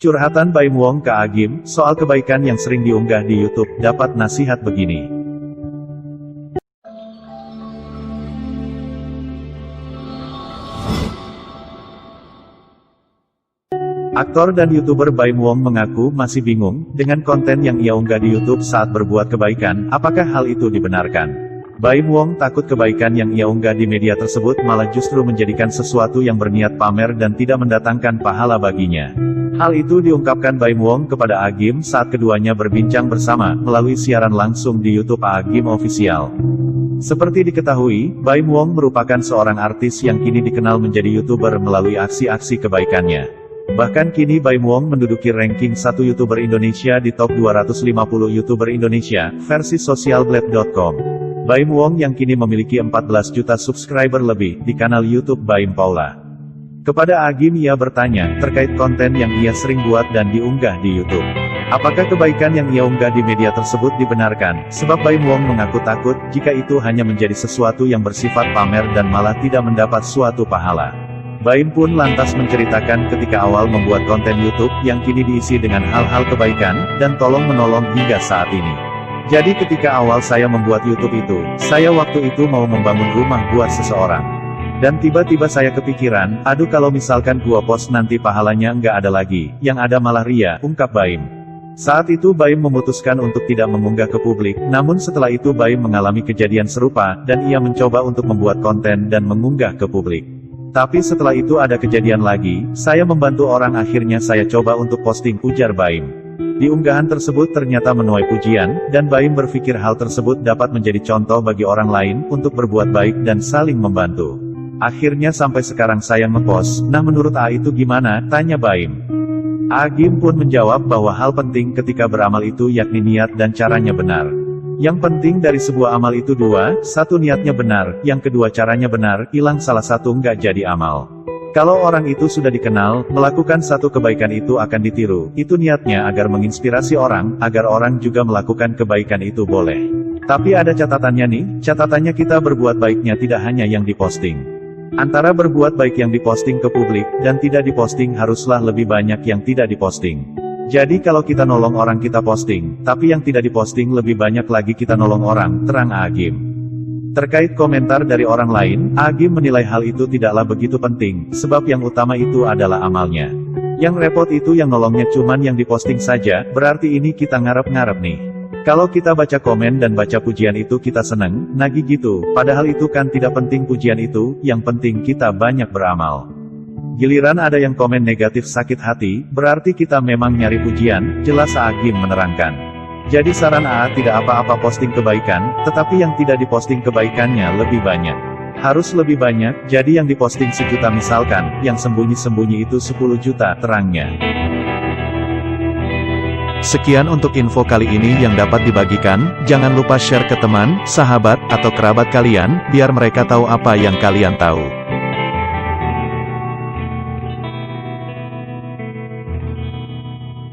Curhatan Baim Wong ke Agim, soal kebaikan yang sering diunggah di YouTube, dapat nasihat begini. Aktor dan YouTuber Baim Wong mengaku masih bingung dengan konten yang ia unggah di YouTube saat berbuat kebaikan, apakah hal itu dibenarkan? Baim Wong takut kebaikan yang ia unggah di media tersebut malah justru menjadikan sesuatu yang berniat pamer dan tidak mendatangkan pahala baginya. Hal itu diungkapkan Baim Wong kepada Agim saat keduanya berbincang bersama melalui siaran langsung di YouTube Agim Official. Seperti diketahui, Baim Wong merupakan seorang artis yang kini dikenal menjadi YouTuber melalui aksi-aksi kebaikannya. Bahkan kini Baim Wong menduduki ranking 1 YouTuber Indonesia di top 250 YouTuber Indonesia, versi socialblade.com. Baim Wong yang kini memiliki 14 juta subscriber lebih di kanal YouTube Baim Paula. Kepada Agim ia bertanya terkait konten yang ia sering buat dan diunggah di YouTube. Apakah kebaikan yang ia unggah di media tersebut dibenarkan? Sebab Baim Wong mengaku takut jika itu hanya menjadi sesuatu yang bersifat pamer dan malah tidak mendapat suatu pahala. Baim pun lantas menceritakan ketika awal membuat konten YouTube yang kini diisi dengan hal-hal kebaikan dan tolong-menolong hingga saat ini. Jadi ketika awal saya membuat YouTube itu, saya waktu itu mau membangun rumah buat seseorang. Dan tiba-tiba saya kepikiran, aduh kalau misalkan gua post nanti pahalanya nggak ada lagi, yang ada malah ria, ungkap Baim. Saat itu Baim memutuskan untuk tidak mengunggah ke publik, namun setelah itu Baim mengalami kejadian serupa, dan ia mencoba untuk membuat konten dan mengunggah ke publik. Tapi setelah itu ada kejadian lagi, saya membantu orang akhirnya saya coba untuk posting, ujar Baim. Di unggahan tersebut ternyata menuai pujian, dan Baim berpikir hal tersebut dapat menjadi contoh bagi orang lain, untuk berbuat baik dan saling membantu. Akhirnya sampai sekarang saya ngepost, nah menurut A itu gimana? Tanya Baim. Agim pun menjawab bahwa hal penting ketika beramal itu yakni niat dan caranya benar. Yang penting dari sebuah amal itu dua, satu niatnya benar, yang kedua caranya benar, hilang salah satu nggak jadi amal. Kalau orang itu sudah dikenal, melakukan satu kebaikan itu akan ditiru, itu niatnya agar menginspirasi orang, agar orang juga melakukan kebaikan itu boleh. Tapi ada catatannya nih, catatannya kita berbuat baiknya tidak hanya yang diposting. Antara berbuat baik yang diposting ke publik, dan tidak diposting haruslah lebih banyak yang tidak diposting. Jadi kalau kita nolong orang kita posting, tapi yang tidak diposting lebih banyak lagi kita nolong orang, terang Agim. Terkait komentar dari orang lain, Agim menilai hal itu tidaklah begitu penting, sebab yang utama itu adalah amalnya. Yang repot itu yang nolongnya cuman yang diposting saja, berarti ini kita ngarep-ngarep nih. Kalau kita baca komen dan baca pujian itu kita seneng, nagih gitu, padahal itu kan tidak penting pujian itu, yang penting kita banyak beramal. Giliran ada yang komen negatif sakit hati, berarti kita memang nyari pujian, jelas Agim menerangkan. Jadi saran AA tidak apa-apa posting kebaikan, tetapi yang tidak diposting kebaikannya lebih banyak. Harus lebih banyak, jadi yang diposting 1 juta misalkan, yang sembunyi-sembunyi itu 10 juta, terangnya. Sekian untuk info kali ini yang dapat dibagikan, jangan lupa share ke teman, sahabat, atau kerabat kalian, biar mereka tahu apa yang kalian tahu.